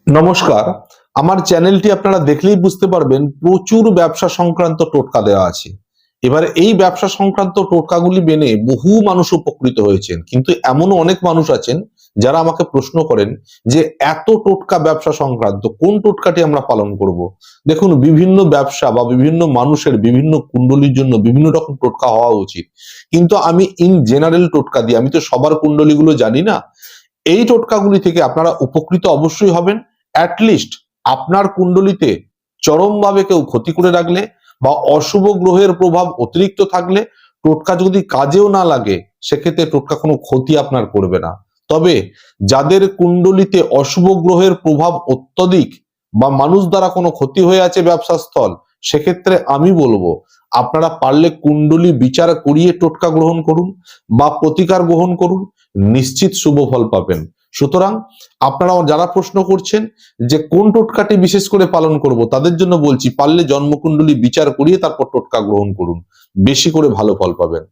নমস্কার। আমার চ্যানেলটি আপনারা দেখলেই বুঝতে পারবেন প্রচুর ব্যবসা সংক্রান্ত টোটকা দেওয়া আছে। এবার এই ব্যবসা সংক্রান্ত টোটকাগুলি মেনে বহু মানুষ উপকৃত হয়েছেন, কিন্তু এমনও অনেক মানুষ আছেন যারা আমাকে প্রশ্ন করেন যে এত টোটকা ব্যবসা সংক্রান্ত কোন টোটকাটি আমরা পালন করব। দেখুন, বিভিন্ন ব্যবসা বা বিভিন্ন মানুষের বিভিন্ন কুণ্ডলীর জন্য বিভিন্ন রকম টোটকা হওয়া উচিত, কিন্তু আমি ইন জেনারেল টোটকা দিই, আমি তো সবার কুণ্ডলীগুলো জানি না। এই টোটকাগুলি থেকে আপনারা উপকৃত অবশ্যই হবেন। অ্যাটলিস্ট আপনার কুণ্ডলিতে চরমভাবে কেউ ক্ষতি করে রাখলে বা অশুভ গ্রহের প্রভাব অতিরিক্ত থাকলে টোটকা যদি কাজেও না লাগে, সেক্ষেত্রে টোটকা কোনো ক্ষতি আপনার করবে না। তবে যাদের কুণ্ডলিতে অশুভ গ্রহের প্রভাব অত্যধিক বা মানুষ দ্বারা কোনো ক্ষতি হয়ে আছে ব্যবসা স্থল, সেক্ষেত্রে আমি বলবো আপনারা পারলে কুণ্ডলী বিচার করিয়ে টোটকা গ্রহণ করুন বা প্রতিকার গ্রহণ করুন, নিশ্চিত শুভ ফল পাবেন। সুতরাং আপনারা যারা প্রশ্ন করছেন যে কোন টোটকাটি বিশেষ করে পালন করব, তাদের জন্য বলছি পারলে জন্মকুণ্ডলী বিচার করিয়ে তারপর টোটকা গ্রহণ করুন, বেশি করে ভালো ফল পাবেন।